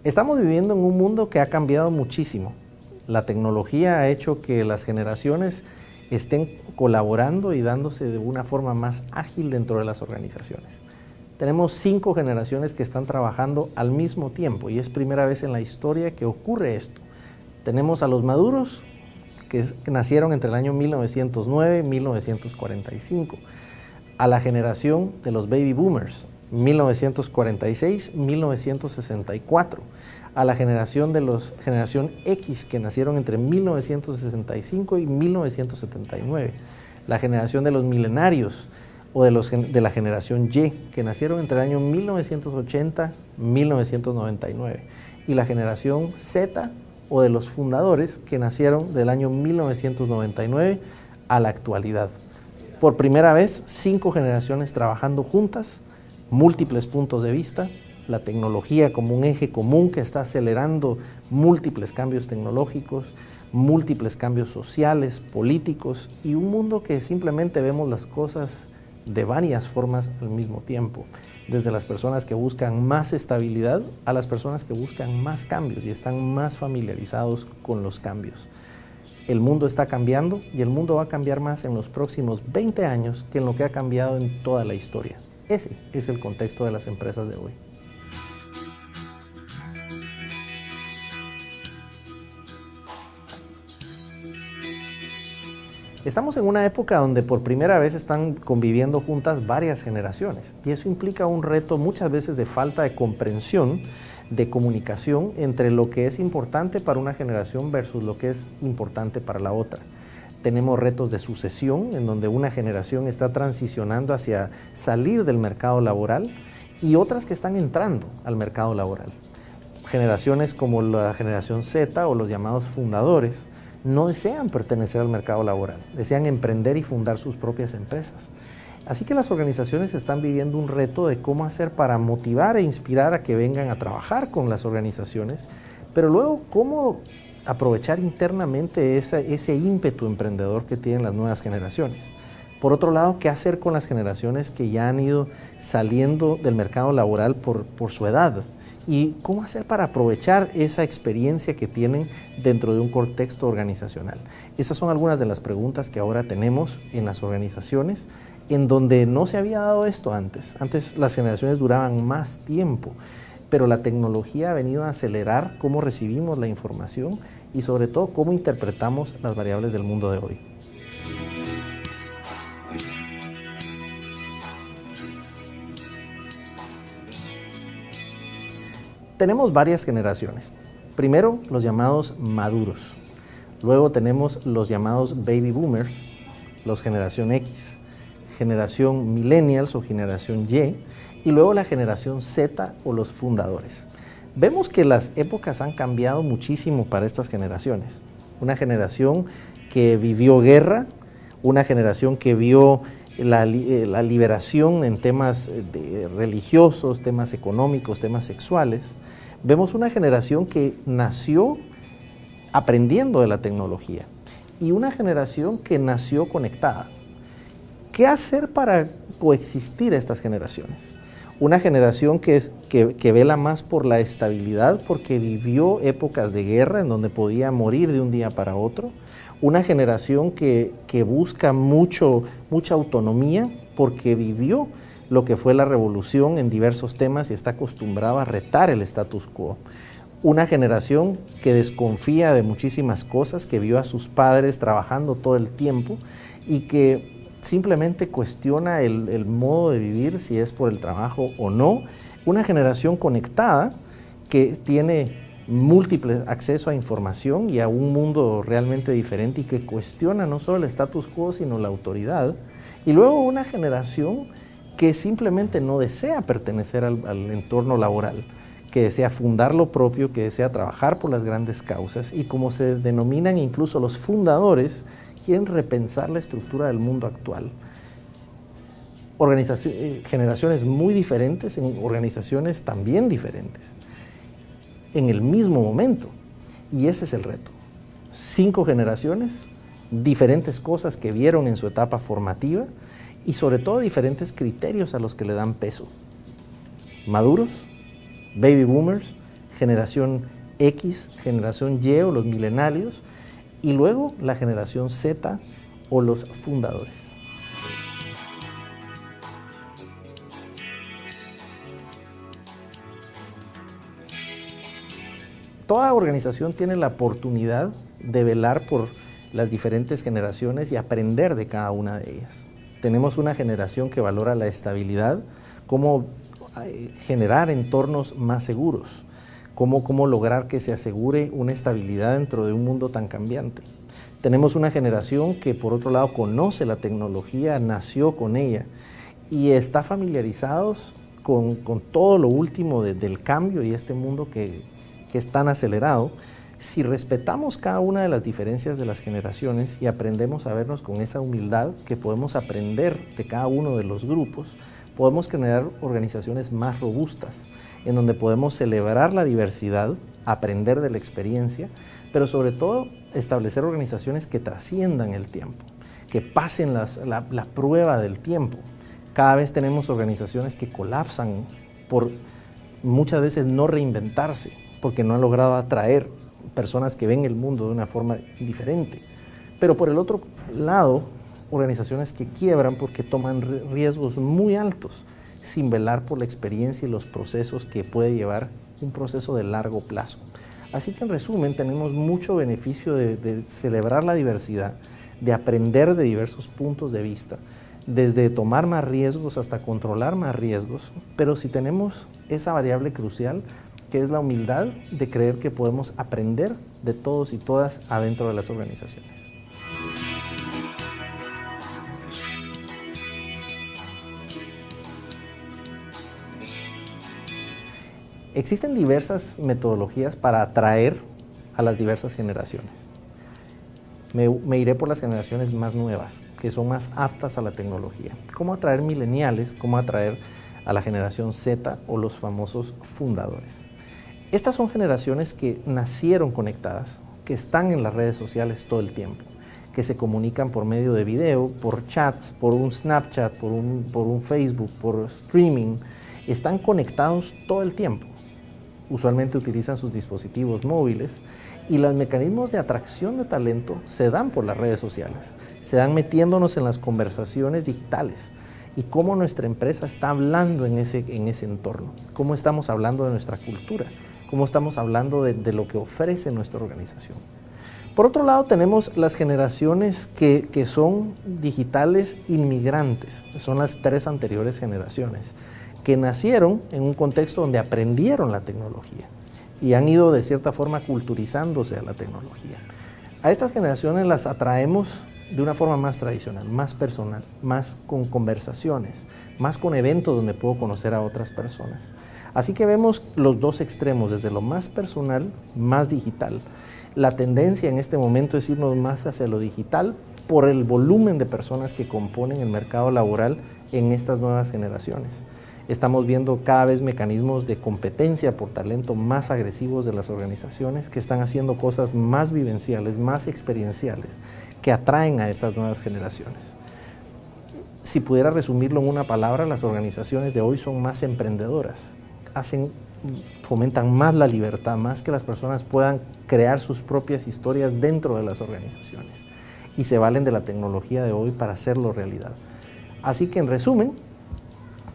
Estamos viviendo en un mundo que ha cambiado muchísimo. La tecnología ha hecho que las generaciones estén colaborando y dándose de una forma más ágil dentro de las organizaciones. Tenemos 5 generaciones que están trabajando al mismo tiempo y es primera vez en la historia que ocurre esto. Tenemos a los maduros que nacieron entre el año 1909 y 1945, a la generación de los baby boomers, 1946-1964, a la generación generación X que nacieron entre 1965 y 1979, la generación de los milenarios o de la generación Y que nacieron entre el año 1980 y 1999 y la generación Z o de los fundadores que nacieron del año 1999 a la actualidad. Por primera vez, 5 generaciones trabajando juntas, múltiples puntos de vista, la tecnología como un eje común que está acelerando múltiples cambios tecnológicos, múltiples cambios sociales, políticos y un mundo que simplemente vemos las cosas de varias formas al mismo tiempo, desde las personas que buscan más estabilidad a las personas que buscan más cambios y están más familiarizados con los cambios. El mundo está cambiando y el mundo va a cambiar más en los próximos 20 años que en lo que ha cambiado en toda la historia. Ese es el contexto de las empresas de hoy. Estamos en una época donde por primera vez están conviviendo juntas varias generaciones y eso implica un reto muchas veces de falta de comprensión, de comunicación entre lo que es importante para una generación versus lo que es importante para la otra. Tenemos retos de sucesión en donde una generación está transicionando hacia salir del mercado laboral y otras que están entrando al mercado laboral. Generaciones como la generación Z o los llamados fundadores no desean pertenecer al mercado laboral, desean emprender y fundar sus propias empresas. Así que las organizaciones están viviendo un reto de cómo hacer para motivar e inspirar a que vengan a trabajar con las organizaciones, pero luego cómo aprovechar internamente ese ímpetu emprendedor que tienen las nuevas generaciones. Por otro lado, ¿qué hacer con las generaciones que ya han ido saliendo del mercado laboral por su edad? ¿Y cómo hacer para aprovechar esa experiencia que tienen dentro de un contexto organizacional? Esas son algunas de las preguntas que ahora tenemos en las organizaciones, en donde no se había dado esto antes. Antes las generaciones duraban más tiempo, pero la tecnología ha venido a acelerar cómo recibimos la información y sobre todo cómo interpretamos las variables del mundo de hoy. Tenemos varias generaciones. Primero, los llamados maduros. Luego tenemos los llamados baby boomers, los generación X, generación millennials o generación Y, y luego la generación Z o los fundadores. Vemos que las épocas han cambiado muchísimo para estas generaciones. Una generación que vivió guerra, una generación que vio la liberación en temas religiosos, temas económicos, temas sexuales. Vemos una generación que nació aprendiendo de la tecnología y una generación que nació conectada. ¿Qué hacer para coexistir estas generaciones? Una generación que vela más por la estabilidad porque vivió épocas de guerra en donde podía morir de un día para otro. Una generación que busca mucha autonomía porque vivió lo que fue la revolución en diversos temas y está acostumbrada a retar el status quo. Una generación que desconfía de muchísimas cosas, que vio a sus padres trabajando todo el tiempo y que simplemente cuestiona el modo de vivir, si es por el trabajo o no. Una generación conectada que tiene múltiple acceso a información y a un mundo realmente diferente y que cuestiona no solo el status quo, sino la autoridad. Y luego una generación que simplemente no desea pertenecer al entorno laboral, que desea fundar lo propio, que desea trabajar por las grandes causas y como se denominan incluso los fundadores, quieren repensar la estructura del mundo actual. Generaciones muy diferentes en organizaciones también diferentes, en el mismo momento. Y ese es el reto. 5 generaciones, diferentes cosas que vieron en su etapa formativa y sobre todo diferentes criterios a los que le dan peso. Maduros, baby boomers, generación X, generación Y o los milenarios, y luego la generación Z o los fundadores. Toda organización tiene la oportunidad de velar por las diferentes generaciones y aprender de cada una de ellas. Tenemos una generación que valora la estabilidad, cómo generar entornos más seguros, cómo lograr que se asegure una estabilidad dentro de un mundo tan cambiante. Tenemos una generación que, por otro lado, conoce la tecnología, nació con ella y está familiarizados con todo lo último del cambio y este mundo que es tan acelerado. Si respetamos cada una de las diferencias de las generaciones y aprendemos a vernos con esa humildad que podemos aprender de cada uno de los grupos, podemos generar organizaciones más robustas, en donde podemos celebrar la diversidad, aprender de la experiencia, pero sobre todo establecer organizaciones que trasciendan el tiempo, que pasen la prueba del tiempo. Cada vez tenemos organizaciones que colapsan por muchas veces no reinventarse, porque no han logrado atraer personas que ven el mundo de una forma diferente. Pero por el otro lado, organizaciones que quiebran porque toman riesgos muy altos, sin velar por la experiencia y los procesos que puede llevar un proceso de largo plazo. Así que en resumen, tenemos mucho beneficio de celebrar la diversidad, de aprender de diversos puntos de vista, desde tomar más riesgos hasta controlar más riesgos, pero si tenemos esa variable crucial, que es la humildad de creer que podemos aprender de todos y todas adentro de las organizaciones. Existen diversas metodologías para atraer a las diversas generaciones. Me iré por las generaciones más nuevas, que son más aptas a la tecnología. ¿Cómo atraer millennials? ¿Cómo atraer a la generación Z o los famosos fundadores? Estas son generaciones que nacieron conectadas, que están en las redes sociales todo el tiempo, que se comunican por medio de video, por chats, por un Snapchat, por un Facebook, por streaming. Están conectados todo el tiempo. Usualmente utilizan sus dispositivos móviles y los mecanismos de atracción de talento se dan por las redes sociales, se dan metiéndonos en las conversaciones digitales y cómo nuestra empresa está hablando en ese entorno, cómo estamos hablando de nuestra cultura, cómo estamos hablando de lo que ofrece nuestra organización. Por otro lado, tenemos las generaciones que son digitales inmigrantes, son las 3 anteriores generaciones, que nacieron en un contexto donde aprendieron la tecnología y han ido de cierta forma culturizándose a la tecnología. A estas generaciones las atraemos de una forma más tradicional, más personal, más con conversaciones, más con eventos donde puedo conocer a otras personas. Así que vemos los dos extremos, desde lo más personal, más digital. La tendencia en este momento es irnos más hacia lo digital por el volumen de personas que componen el mercado laboral en estas nuevas generaciones. Estamos viendo cada vez mecanismos de competencia por talento más agresivos de las organizaciones que están haciendo cosas más vivenciales, más experienciales, que atraen a estas nuevas generaciones. Si pudiera resumirlo en una palabra, las organizaciones de hoy son más emprendedoras, fomentan más la libertad, más que las personas puedan crear sus propias historias dentro de las organizaciones y se valen de la tecnología de hoy para hacerlo realidad. Así que en resumen,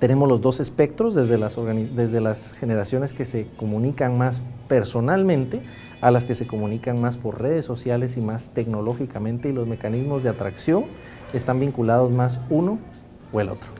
tenemos los dos espectros, desde las generaciones que se comunican más personalmente a las que se comunican más por redes sociales y más tecnológicamente, y los mecanismos de atracción están vinculados más uno o el otro.